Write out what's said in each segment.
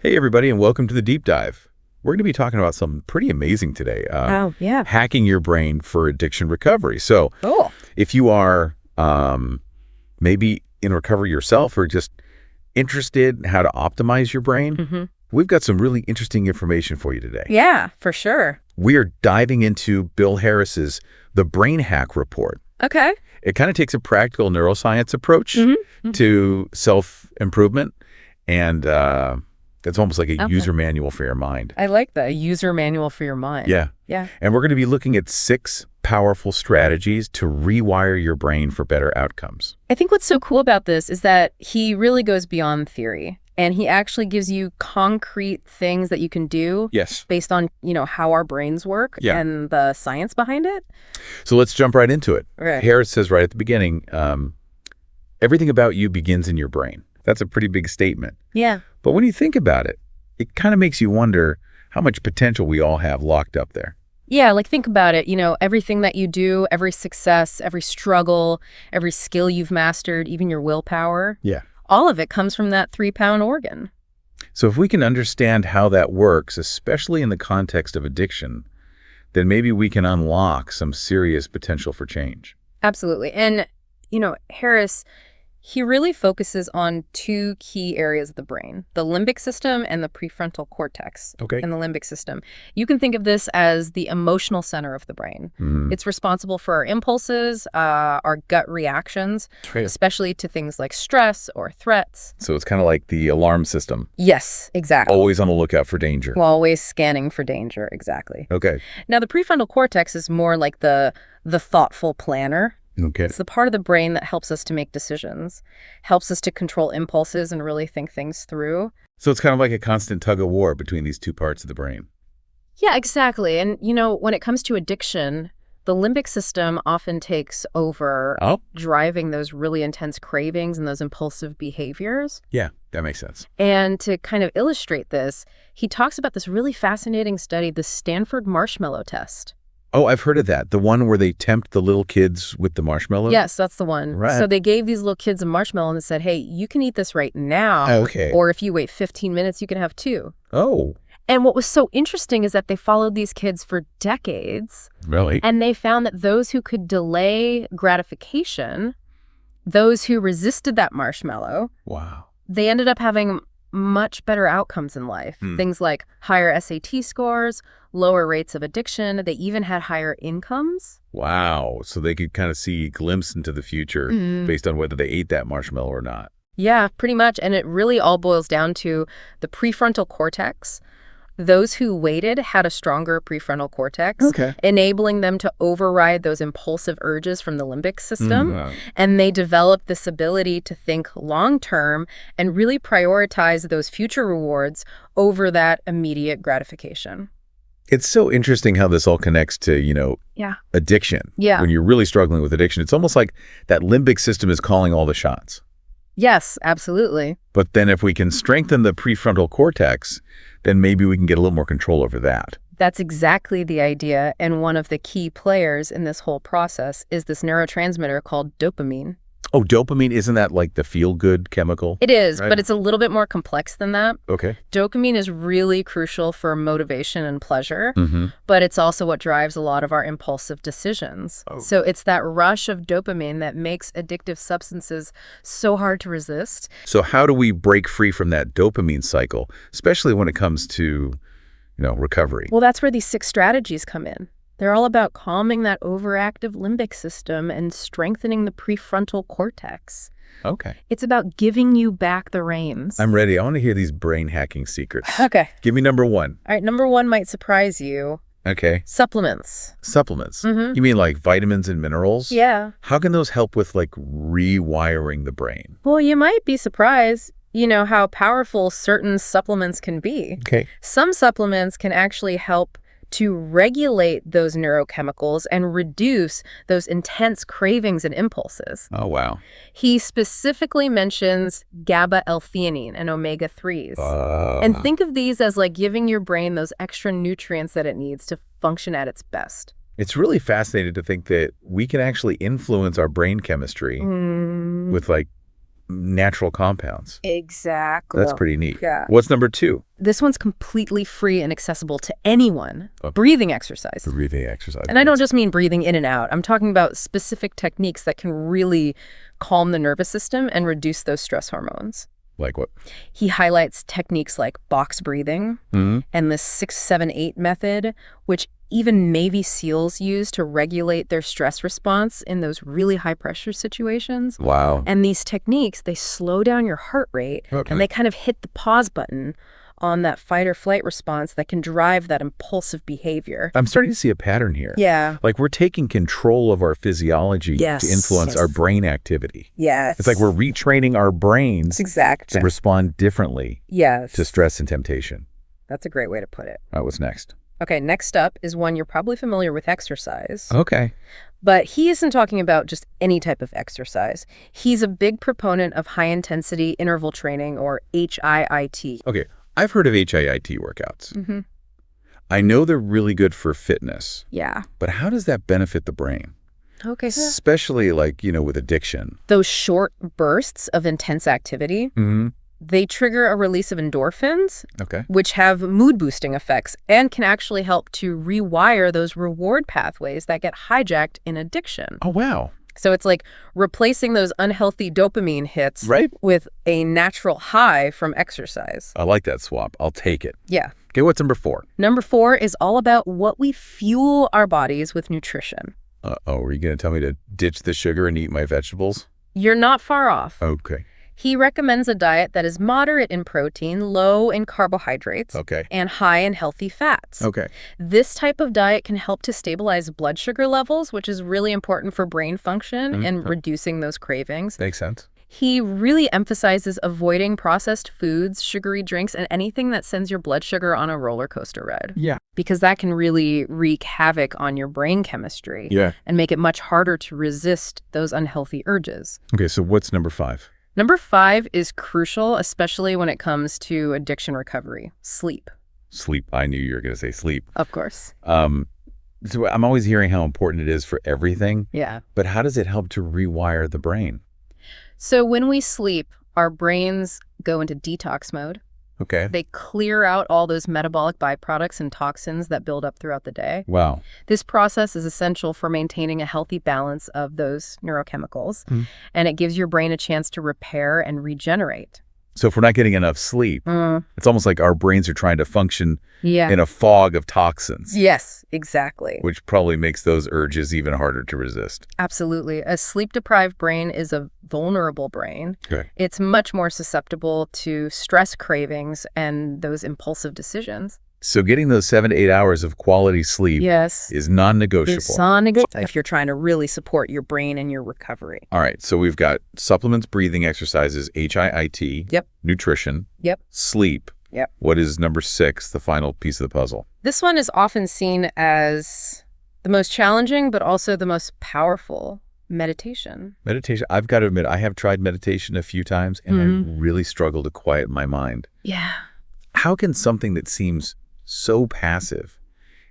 Hey, everybody, and welcome to the Deep Dive. We're going to be talking about something pretty amazing today. Yeah. Hacking your brain for addiction recovery. So Cool. if you are maybe in recovery yourself or just interested in how to optimize your brain, we've got some really interesting information for you today. Yeah, for sure. We are diving into Bill Harris's The Brain Hack Report. Okay. It kind of takes a practical neuroscience approach to self-improvement, and it's almost like a user manual for your mind. I like that. A user manual for your mind. Yeah. Yeah. And we're going to be looking at 6 powerful strategies to rewire your brain for better outcomes. I think what's so cool about this is that he really goes beyond theory, and he actually gives you concrete things that you can do Yes. based on, how our brains work and the science behind it. So let's jump right into it. Right. Harris says right at the beginning, everything about you begins in your brain. That's a pretty big statement. Yeah. But when you think about it, it kind of makes you wonder how much potential we all have locked up there. Yeah, think about it. Everything that you do, every success, every struggle, every skill you've mastered, even your willpower. Yeah. All of it comes from that 3-pound organ. So if we can understand how that works, especially in the context of addiction, then maybe we can unlock some serious potential for change. Absolutely. And, Harris, he really focuses on 2 key areas of the brain, the limbic system and the prefrontal cortex. Okay. In the limbic system. You can think of this as the emotional center of the brain. It's responsible for our impulses, our gut reactions, especially to things like stress or threats. So it's kind of like the alarm system. Yes, exactly. Always on the lookout for danger. Always scanning for danger, exactly. Okay. Now, the prefrontal cortex is more like the thoughtful planner. Okay. It's the part of the brain that helps us to make decisions, helps us to control impulses and really think things through. So it's kind of like a constant tug of war between these 2 parts of the brain. Yeah, exactly. And, when it comes to addiction, the limbic system often takes over, driving those really intense cravings and those impulsive behaviors. Yeah, that makes sense. And to kind of illustrate this, he talks about this really fascinating study, the Stanford marshmallow test. Oh, I've heard of that. The one where they tempt the little kids with the marshmallow? Yes, that's the one. Right. So they gave these little kids a marshmallow and said, hey, you can eat this right now. Okay. Or if you wait 15 minutes, you can have 2. Oh. And what was so interesting is that they followed these kids for decades. Really? And they found that those who could delay gratification, those who resisted that marshmallow, Wow. they ended up having much better outcomes in life. Things like higher SAT scores, lower rates of addiction. They even had higher incomes. Wow. So they could kind of see a glimpse into the future based on whether they ate that marshmallow or not. Yeah, pretty much. And it really all boils down to the prefrontal cortex. Those who waited had a stronger prefrontal cortex, enabling them to override those impulsive urges from the limbic system. And they developed this ability to think long-term and really prioritize those future rewards over that immediate gratification. It's so interesting how this all connects to, addiction. Yeah. When you're really struggling with addiction, it's almost like that limbic system is calling all the shots. Yes, absolutely. But then if we can strengthen the prefrontal cortex, then maybe we can get a little more control over that. That's exactly the idea. And one of the key players in this whole process is this neurotransmitter called dopamine. Oh, dopamine, isn't that like the feel-good chemical? It is, right? But it's a little bit more complex than that. Okay. Dopamine is really crucial for motivation and pleasure, but it's also what drives a lot of our impulsive decisions. So it's that rush of dopamine that makes addictive substances so hard to resist. So how do we break free from that dopamine cycle, especially when it comes to, recovery? Well, that's where these 6 strategies come in. They're all about calming that overactive limbic system and strengthening the prefrontal cortex. Okay. It's about giving you back the reins. I'm ready. I want to hear these brain hacking secrets. Okay. Give me number 1. All right, number 1 might surprise you. Okay. Supplements. Supplements. You mean like vitamins and minerals? Yeah. How can those help with rewiring the brain? Well, you might be surprised, how powerful certain supplements can be. Okay. Some supplements can actually help to regulate those neurochemicals and reduce those intense cravings and impulses. Oh, wow. He specifically mentions GABA-L-theanine and omega-3s. And think of these as giving your brain those extra nutrients that it needs to function at its best. It's really fascinating to think that we can actually influence our brain chemistry with natural compounds. Exactly. That's pretty neat. Yeah. What's number 2? This one's completely free and accessible to anyone. Breathing exercise. Breathing exercise. And I don't just mean breathing in and out. I'm talking about specific techniques that can really calm the nervous system and reduce those stress hormones. Like what? He highlights techniques like box breathing and the 6-7-8 method, which even Navy SEALs use to regulate their stress response in those really high-pressure situations. Wow. And these techniques, they slow down your heart rate, and they kind of hit the pause button on that fight-or-flight response that can drive that impulsive behavior. I'm starting to see a pattern here. Yeah. Like we're taking control of our physiology to influence our brain activity. Yes. It's like we're retraining our brains to respond differently to stress and temptation. That's a great way to put it. All right, what's next? Okay, next up is one you're probably familiar with, exercise. Okay. But he isn't talking about just any type of exercise. He's a big proponent of high-intensity interval training, or HIIT. Okay. I've heard of HIIT workouts. I know they're really good for fitness. Yeah. But how does that benefit the brain? Okay. Especially like, with addiction. Those short bursts of intense activity, they trigger a release of endorphins, which have mood-boosting effects and can actually help to rewire those reward pathways that get hijacked in addiction. Oh, wow. So it's like replacing those unhealthy dopamine hits with a natural high from exercise. I like that swap. I'll take it. Yeah. Okay, what's number 4? Number 4 is all about what we fuel our bodies with nutrition. Are you going to tell me to ditch the sugar and eat my vegetables? You're not far off. Okay. He recommends a diet that is moderate in protein, low in carbohydrates, and high in healthy fats. This type of diet can help to stabilize blood sugar levels, which is really important for brain function and reducing those cravings. Makes sense. He really emphasizes avoiding processed foods, sugary drinks, and anything that sends your blood sugar on a roller coaster ride. Yeah. Because that can really wreak havoc on your brain chemistry and make it much harder to resist those unhealthy urges. Okay, so what's number 5? Number 5 is crucial, especially when it comes to addiction recovery. Sleep. Sleep. I knew you were going to say sleep. Of course. So I'm always hearing how important it is for everything. Yeah. But how does it help to rewire the brain? So when we sleep, our brains go into detox mode. They clear out all those metabolic byproducts and toxins that build up throughout the day. Wow. This process is essential for maintaining a healthy balance of those neurochemicals, and it gives your brain a chance to repair and regenerate. So if we're not getting enough sleep, it's almost like our brains are trying to function in a fog of toxins. Yes, exactly. Which probably makes those urges even harder to resist. Absolutely. A sleep-deprived brain is a vulnerable brain. It's much more susceptible to stress cravings and those impulsive decisions. So getting those 7 to 8 hours of quality sleep is non-negotiable. It's non-negotiable if you're trying to really support your brain and your recovery. All right. So we've got supplements, breathing exercises, HIIT, nutrition, sleep. What is number 6, the final piece of the puzzle? This one is often seen as the most challenging, but also the most powerful. Meditation. Meditation. I've got to admit, I have tried meditation a few times, and I really struggle to quiet my mind. Yeah. How can something that seems so passive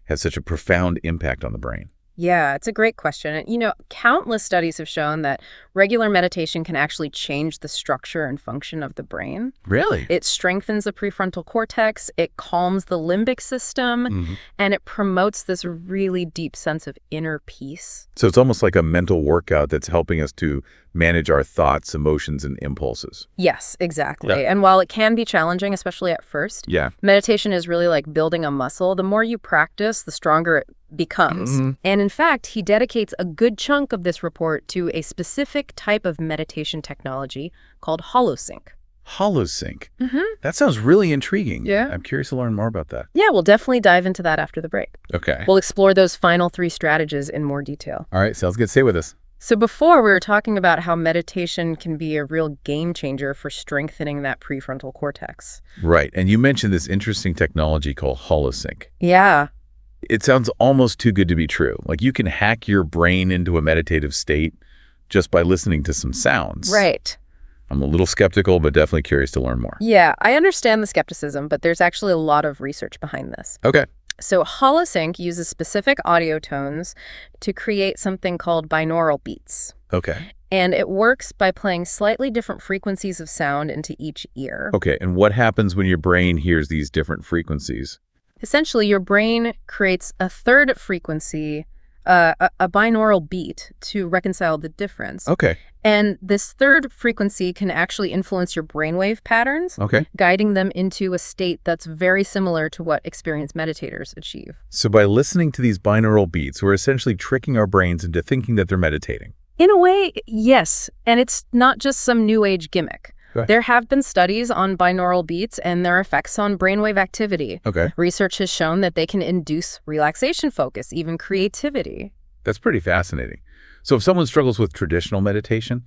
have such a profound impact on the brain? Yeah, it's a great question. And, countless studies have shown that regular meditation can actually change the structure and function of the brain. Really? It strengthens the prefrontal cortex, it calms the limbic system, and it promotes this really deep sense of inner peace. So it's almost like a mental workout that's helping us to manage our thoughts, emotions, and impulses. Yes, exactly. And while it can be challenging, especially at first, meditation is really like building a muscle. The more you practice, the stronger it becomes. And in fact, he dedicates a good chunk of this report to a specific type of meditation technology called HoloSync. HoloSync? That sounds really intriguing. Yeah. I'm curious to learn more about that. Yeah, we'll definitely dive into that after the break. Okay. We'll explore those final 3 strategies in more detail. All right, sounds good. Stay with us. So before, we were talking about how meditation can be a real game changer for strengthening that prefrontal cortex. Right. And you mentioned this interesting technology called HoloSync. Yeah. It sounds almost too good to be true. Like you can hack your brain into a meditative state just by listening to some sounds. Right. I'm a little skeptical, but definitely curious to learn more. Yeah, I understand the skepticism, but there's actually a lot of research behind this. Okay. So HoloSync uses specific audio tones to create something called binaural beats. Okay. And it works by playing slightly different frequencies of sound into each ear. Okay, and what happens when your brain hears these different frequencies? Essentially, your brain creates a third frequency, a binaural beat, to reconcile the difference. Okay. And this third frequency can actually influence your brainwave patterns, guiding them into a state that's very similar to what experienced meditators achieve. So by listening to these binaural beats, we're essentially tricking our brains into thinking that they're meditating. In a way, yes. And it's not just some new age gimmick. There have been studies on binaural beats and their effects on brainwave activity. Research has shown that they can induce relaxation, focus, even creativity. That's pretty fascinating. So if someone struggles with traditional meditation,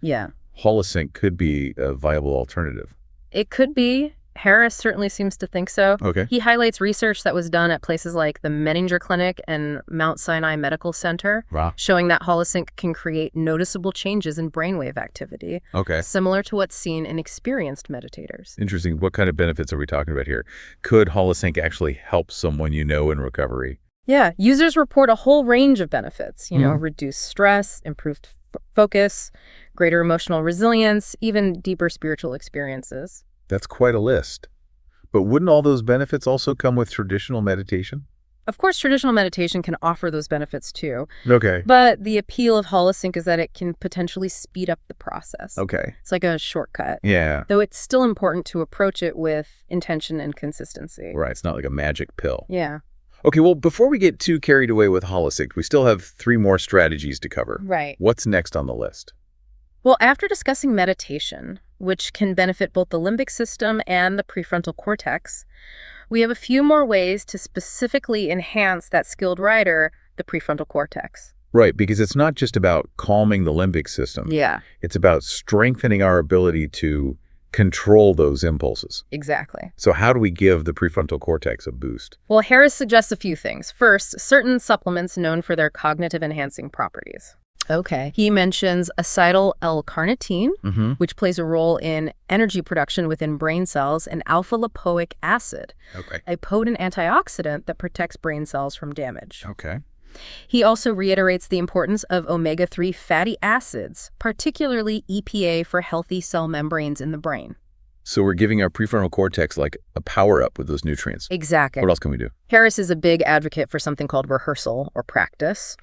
Holosync could be a viable alternative. It could be. Harris certainly seems to think so. He highlights research that was done at places like the Menninger Clinic and Mount Sinai Medical Center, showing that Holosync can create noticeable changes in brainwave activity, similar to what's seen in experienced meditators. Interesting. What kind of benefits are we talking about here? Could Holosync actually help someone you know in recovery? Yeah, users report a whole range of benefits, reduced stress, improved focus, greater emotional resilience, even deeper spiritual experiences. That's quite a list. But wouldn't all those benefits also come with traditional meditation? Of course, traditional meditation can offer those benefits too. Okay. But the appeal of Holosync is that it can potentially speed up the process. Okay. It's like a shortcut. Yeah. Though it's still important to approach it with intention and consistency. Right. It's not like a magic pill. Yeah. Okay, well, before we get too carried away with Holosync, we still have 3 more strategies to cover. Right. What's next on the list? Well, after discussing meditation, which can benefit both the limbic system and the prefrontal cortex, we have a few more ways to specifically enhance that skilled rider, the prefrontal cortex. Right, because it's not just about calming the limbic system. Yeah. It's about strengthening our ability to control those impulses. Exactly. So how do we give the prefrontal cortex a boost? Well, Harris suggests a few things. First, certain supplements known for their cognitive enhancing properties. He mentions acetyl L-carnitine, which plays a role in energy production within brain cells, and alpha-lipoic acid, a potent antioxidant that protects brain cells from damage. He also reiterates the importance of omega-3 fatty acids, particularly EPA for healthy cell membranes in the brain. So we're giving our prefrontal cortex like a power-up with those nutrients. Exactly. What else can we do? Harris is a big advocate for something called rehearsal or practice.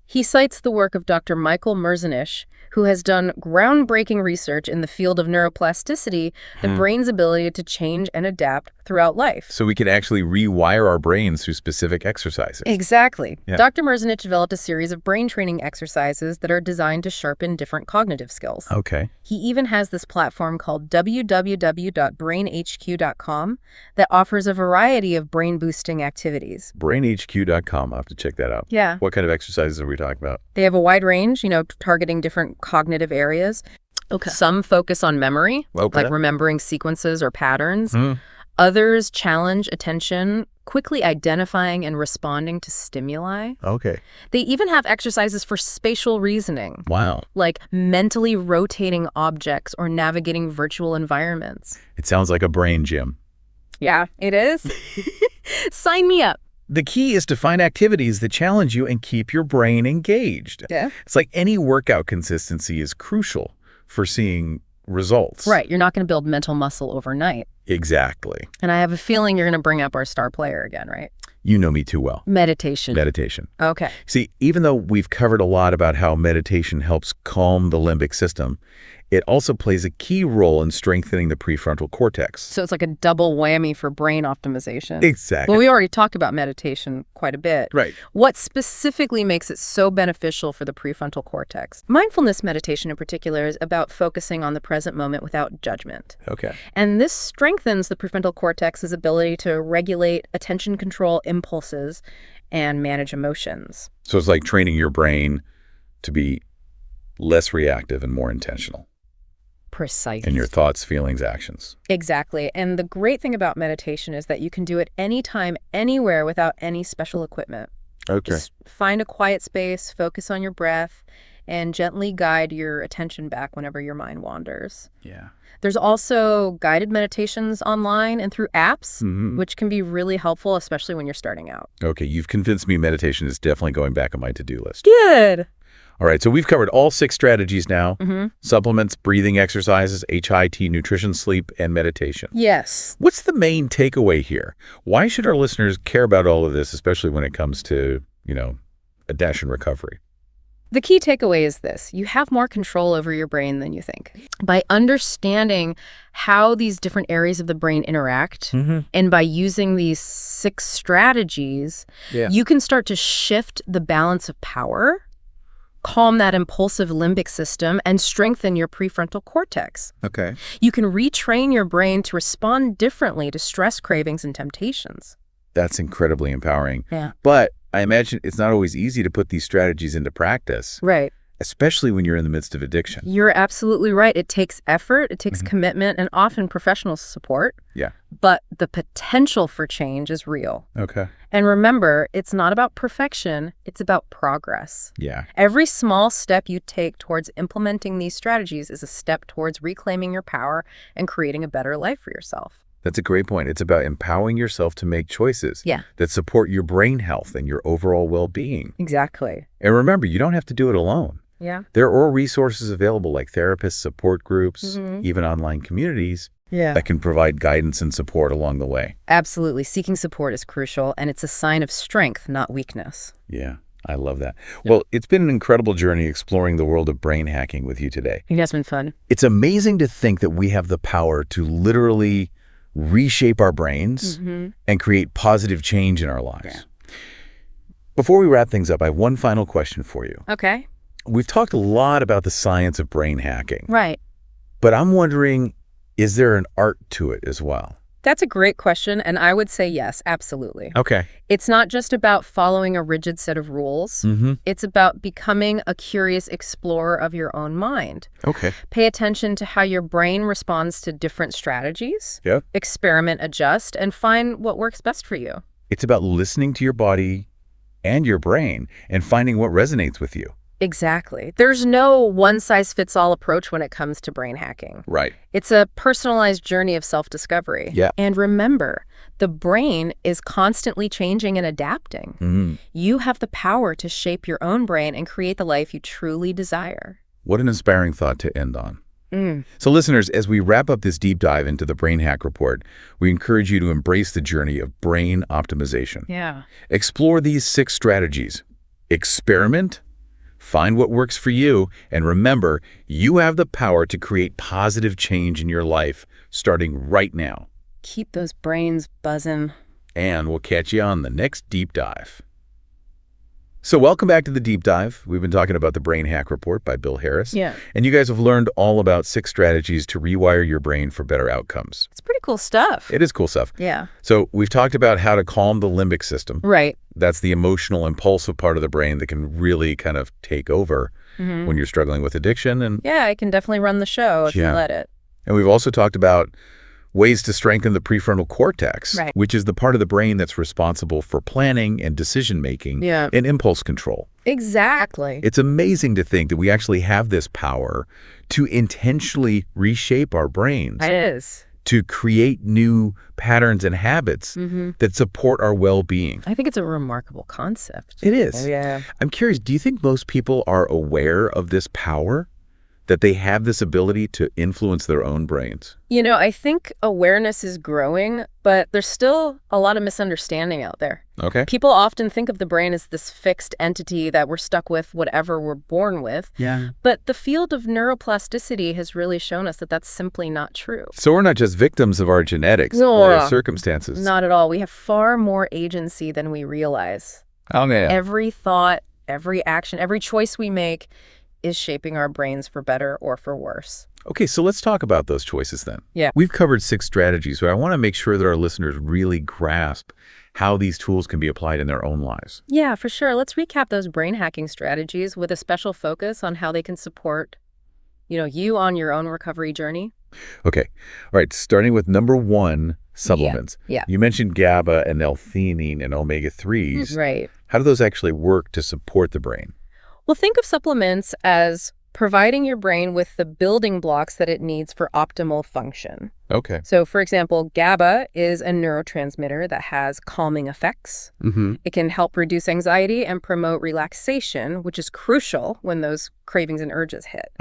He cites the work of Dr. Michael Merzenich, who has done groundbreaking research in the field of neuroplasticity, the brain's ability to change and adapt throughout life. So we can actually rewire our brains through specific exercises. Exactly. Dr. Merzenich developed a series of brain training exercises that are designed to sharpen different cognitive skills. He even has this platform called www.brainhq.com that offers a variety of brain-boosting activities. Brainhq.com. I'll have to check that out. Yeah. What kind of exercises are we talking about? They have a wide range, targeting different cognitive areas. Some focus on memory, like remembering sequences or patterns. Others challenge attention, quickly identifying and responding to stimuli. They even have exercises for spatial reasoning. Wow. Like mentally rotating objects or navigating virtual environments. It sounds like a brain gym. Yeah, it is. Sign me up. The key is to find activities that challenge you and keep your brain engaged. It's like any workout consistency is crucial for seeing results. Right. You're not going to build mental muscle overnight. Exactly. And I have a feeling you're going to bring up our star player again, right? You know me too well. Meditation. Okay. See, even though we've covered a lot about how meditation helps calm the limbic system, it also plays a key role in strengthening the prefrontal cortex. So it's like a double whammy for brain optimization. Exactly. Well, we already talked about meditation quite a bit. Right. What specifically makes it so beneficial for the prefrontal cortex? Mindfulness meditation in particular is about focusing on the present moment without judgment. And this strengthens the prefrontal cortex's ability to regulate attention control impulses and manage emotions. So it's like training your brain to be less reactive and more intentional. Precisely. In your thoughts, feelings, actions. Exactly. And the great thing about meditation is that you can do it anytime, anywhere without any special equipment. Just find a quiet space, focus on your breath, and gently guide your attention back whenever your mind wanders. There's also guided meditations online and through apps, which can be really helpful, especially when you're starting out. Okay, you've convinced me meditation is definitely going back on my to-do list. Good. All right, so we've covered all 6 strategies now. Supplements, breathing exercises, HIT, nutrition, sleep, and meditation. Yes. What's the main takeaway here? Why should our listeners care about all of this, especially when it comes to, addiction recovery? The key takeaway is this. You have more control over your brain than you think. By understanding how these different areas of the brain interact, and by using these 6 strategies, you can start to shift the balance of power, calm that impulsive limbic system, and strengthen your prefrontal cortex. Okay. You can retrain your brain to respond differently to stress cravings and temptations. That's incredibly empowering. Yeah. But I imagine it's not always easy to put these strategies into practice. Right. Especially when you're in the midst of addiction. You're absolutely right. It takes effort, it takes commitment, and often professional support. Yeah. But the potential for change is real. Okay. And remember, it's not about perfection, it's about progress. Yeah. Every small step you take towards implementing these strategies is a step towards reclaiming your power and creating a better life for yourself. That's a great point. It's about empowering yourself to make choices Yeah. that support your brain health and your overall well-being. Exactly. And remember, you don't have to do it alone. Yeah. There are resources available like therapists, support groups, even online communities that can provide guidance and support along the way. Absolutely. Seeking support is crucial, and it's a sign of strength, not weakness. Yeah, I love that. Well, it's been an incredible journey exploring the world of brain hacking with you today. It has been fun. It's amazing to think that we have the power to literally reshape our brains and create positive change in our lives. Yeah. Before we wrap things up, I have one final question for you. Okay. We've talked a lot about the science of brain hacking, Right. but I'm wondering, is there an art to it as well? That's a great question, and I would say yes, absolutely. Okay. It's not just about following a rigid set of rules. It's about becoming a curious explorer of your own mind. Okay. Pay attention to how your brain responds to different strategies. Yeah. Experiment, adjust, and find what works best for you. It's about listening to your body and your brain and finding what resonates with you. Exactly. There's no one-size-fits-all approach when it comes to brain hacking. Right. It's a personalized journey of self-discovery. Yeah. And remember, the brain is constantly changing and adapting. You have the power to shape your own brain and create the life you truly desire. What an inspiring thought to end on. So listeners, as we wrap up this deep dive into the Brain Hack Report, we encourage you to embrace the journey of brain optimization. Yeah. Explore these 6 strategies. Experiment, find what works for you, and remember, you have the power to create positive change in your life starting right now. Keep those brains buzzing. And we'll catch you on the next deep dive. So welcome back to the deep dive. We've been talking about the Brain Hack Report by Bill Harris. Yeah. And you guys have learned all about 6 strategies to rewire your brain for better outcomes. It's pretty cool stuff. It is cool stuff. Yeah. So we've talked about how to calm the limbic system. Right. That's the emotional, impulsive part of the brain that can really kind of take over when you're struggling with addiction. And yeah, it can definitely run the show if you let it. And we've also talked about ways to strengthen the prefrontal cortex, Right. which is the part of the brain that's responsible for planning and decision-making Yeah. and impulse control. Exactly. It's amazing to think that we actually have this power to intentionally reshape our brains, It is. to create new patterns and habits that support our well-being. I think it's a remarkable concept. It is. Yeah. I'm curious, do you think most people are aware of this power, that they have this ability to influence their own brains? You know, I think awareness is growing, but there's still a lot of misunderstanding out there. Okay. People often think of the brain as this fixed entity that we're stuck with whatever we're born with. Yeah. But the field of neuroplasticity has really shown us that that's simply not true. So we're not just victims of our genetics or our circumstances. Not at all. We have far more agency than we realize. Oh, man. Every thought, every action, every choice we make is shaping our brains for better or for worse. Okay, so let's talk about those choices then. Yeah. We've covered 6 strategies, but I want to make sure that our listeners really grasp how these tools can be applied in their own lives. Yeah, for sure. Let's recap those brain hacking strategies with a special focus on how they can support, you on your own recovery journey. Okay. All right, starting with number 1, supplements. Yeah. You mentioned GABA and L-theanine and omega-3s. Right. How do those actually work to support the brain? Well, think of supplements as providing your brain with the building blocks that it needs for optimal function. Okay. So, for example, GABA is a neurotransmitter that has calming effects. It can help reduce anxiety and promote relaxation, which is crucial when those cravings and urges hit.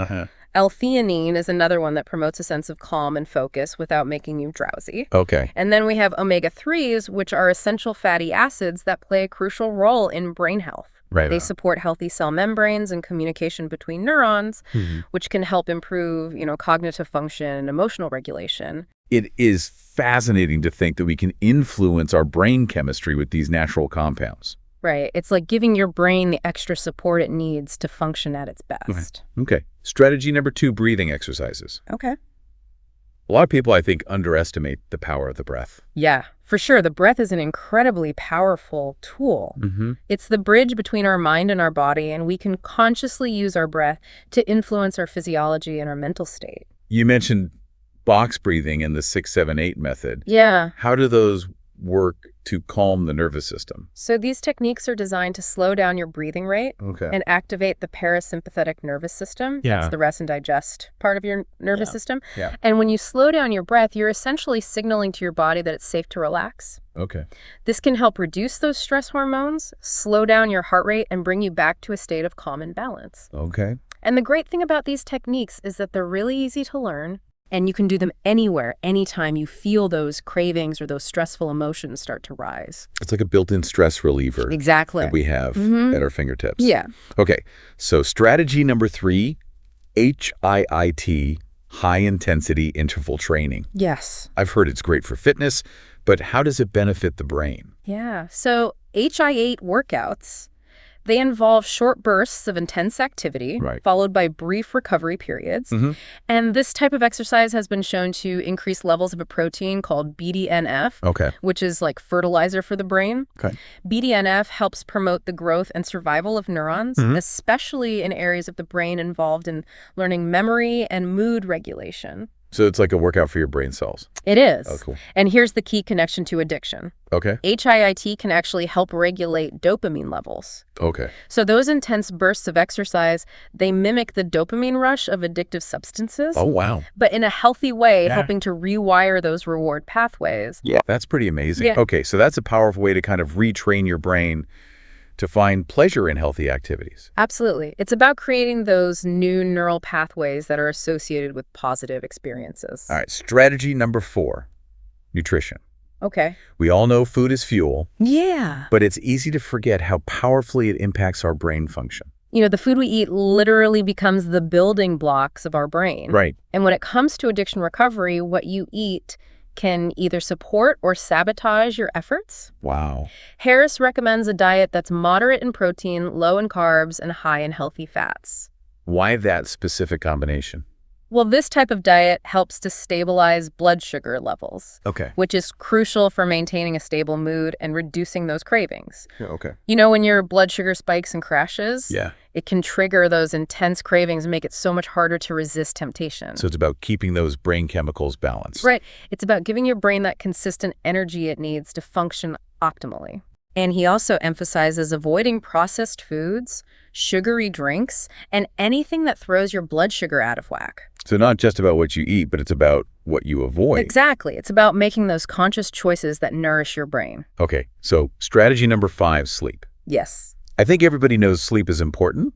L-theanine is another one that promotes a sense of calm and focus without making you drowsy. Okay. And then we have omega-3s, which are essential fatty acids that play a crucial role in brain health. Right. They support healthy cell membranes and communication between neurons, which can help improve, cognitive function and emotional regulation. It is fascinating to think that we can influence our brain chemistry with these natural compounds. Right. It's like giving your brain the extra support it needs to function at its best. Okay. Strategy number 2, breathing exercises. Okay. A lot of people, I think, underestimate the power of the breath. Yeah, for sure. The breath is an incredibly powerful tool. It's the bridge between our mind and our body, and we can consciously use our breath to influence our physiology and our mental state. You mentioned box breathing and the 6-7-8 method. Yeah. How do those work to calm the nervous system? So these techniques are designed to slow down your breathing rate and activate the parasympathetic nervous system. That's the rest and digest part of your nervous system. And when you slow down your breath, you're essentially signaling to your body that it's safe to relax. Okay. This can help reduce those stress hormones, slow down your heart rate, and bring you back to a state of calm and balance. Okay. And the great thing about these techniques is that they're really easy to learn, and you can do them anywhere, anytime you feel those cravings or those stressful emotions start to rise. It's like a built-in stress reliever. Exactly. That we have at our fingertips. Yeah. Okay. So strategy number 3, HIIT, high-intensity interval training. Yes. I've heard it's great for fitness, but how does it benefit the brain? Yeah. So HIIT workouts, they involve short bursts of intense activity, followed by brief recovery periods. And this type of exercise has been shown to increase levels of a protein called BDNF, which is like fertilizer for the brain. BDNF helps promote the growth and survival of neurons, especially in areas of the brain involved in learning memory and mood regulation. So it's like a workout for your brain cells. It is. Oh, cool. And here's the key connection to addiction. Okay. HIIT can actually help regulate dopamine levels. Okay. So those intense bursts of exercise, they mimic the dopamine rush of addictive substances. Oh, wow. But in a healthy way, helping to rewire those reward pathways. Yeah. That's pretty amazing. Yeah. Okay, so that's a powerful way to kind of retrain your brain to find pleasure in healthy activities. Absolutely. It's about creating those new neural pathways that are associated with positive experiences. All right, strategy number 4, nutrition. Okay. We all know food is fuel. Yeah. But it's easy to forget how powerfully it impacts our brain function. The food we eat literally becomes the building blocks of our brain. Right. And when it comes to addiction recovery, what you eat can either support or sabotage your efforts. Wow. Harris recommends a diet that's moderate in protein, low in carbs, and high in healthy fats. Why that specific combination? Well, this type of diet helps to stabilize blood sugar levels, which is crucial for maintaining a stable mood and reducing those cravings. When your blood sugar spikes and crashes, it can trigger those intense cravings and make it so much harder to resist temptation. So it's about keeping those brain chemicals balanced. Right. It's about giving your brain that consistent energy it needs to function optimally. And he also emphasizes avoiding processed foods, sugary drinks, and anything that throws your blood sugar out of whack. So not just about what you eat, but it's about what you avoid. Exactly. It's about making those conscious choices that nourish your brain. Okay, so strategy number 5, sleep. Yes. I think everybody knows sleep is important,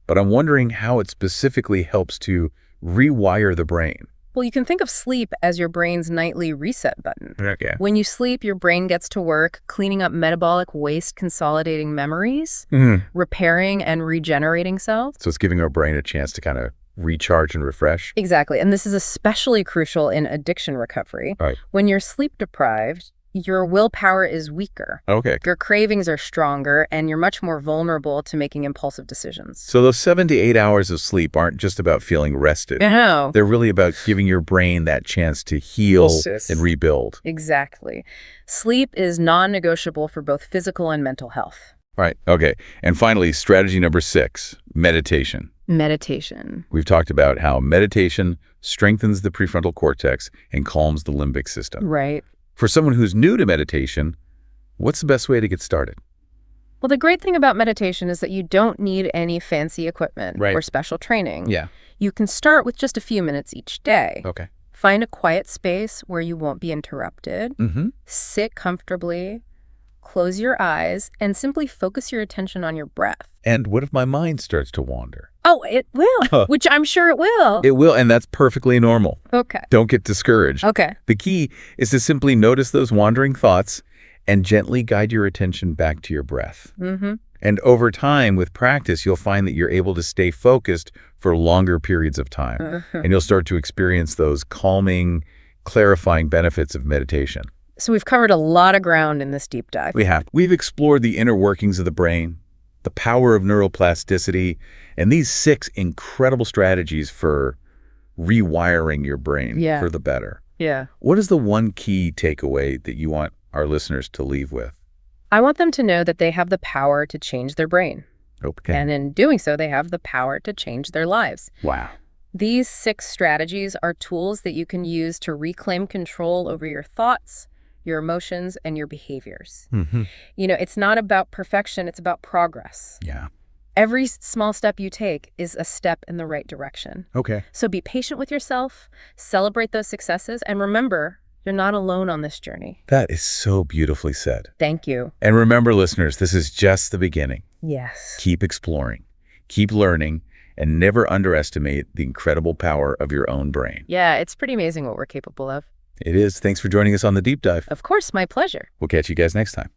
but I'm wondering how it specifically helps to rewire the brain. Well, you can think of sleep as your brain's nightly reset button. Okay. When you sleep, your brain gets to work cleaning up metabolic waste, consolidating memories, repairing and regenerating cells. So it's giving our brain a chance to kind of recharge and refresh. Exactly. And this is especially crucial in addiction recovery. Right. When you're sleep deprived, your willpower is weaker. Okay. Your cravings are stronger, and you're much more vulnerable to making impulsive decisions. So those 7 to 8 hours of sleep aren't just about feeling rested. No. They're really about giving your brain that chance to heal and rebuild. Exactly. Sleep is non-negotiable for both physical and mental health. Right. Okay. And finally, strategy number 6, meditation. Meditation. We've talked about how meditation strengthens the prefrontal cortex and calms the limbic system. Right. For someone who's new to meditation, what's the best way to get started? Well, the great thing about meditation is that you don't need any fancy equipment Right. or special training. Yeah. You can start with just a few minutes each day. Okay. Find a quiet space where you won't be interrupted. Mm-hmm. Sit comfortably, close your eyes, and simply focus your attention on your breath. And what if my mind starts to wander? Oh, it will, which I'm sure it will. It will, and that's perfectly normal. Okay. Don't get discouraged. Okay. The key is to simply notice those wandering thoughts and gently guide your attention back to your breath. Mm-hmm. And over time, with practice, you'll find that you're able to stay focused for longer periods of time. Mm-hmm. And you'll start to experience those calming, clarifying benefits of meditation. So we've covered a lot of ground in this deep dive. We have. We've explored the inner workings of the brain, the power of neuroplasticity, and these 6 incredible strategies for rewiring your brain for the better. Yeah. What is the one key takeaway that you want our listeners to leave with? I want them to know that they have the power to change their brain. Okay. And in doing so, they have the power to change their lives. Wow. These 6 strategies are tools that you can use to reclaim control over your thoughts, your emotions, and your behaviors. Mm-hmm. You know, it's not about perfection, it's about progress. Yeah. Every small step you take is a step in the right direction. Okay. So be patient with yourself, celebrate those successes, and remember, you're not alone on this journey. That is so beautifully said. Thank you. And remember, listeners, this is just the beginning. Yes. Keep exploring, keep learning, and never underestimate the incredible power of your own brain. Yeah, it's pretty amazing what we're capable of. It is. Thanks for joining us on The Deep Dive. Of course, my pleasure. We'll catch you guys next time.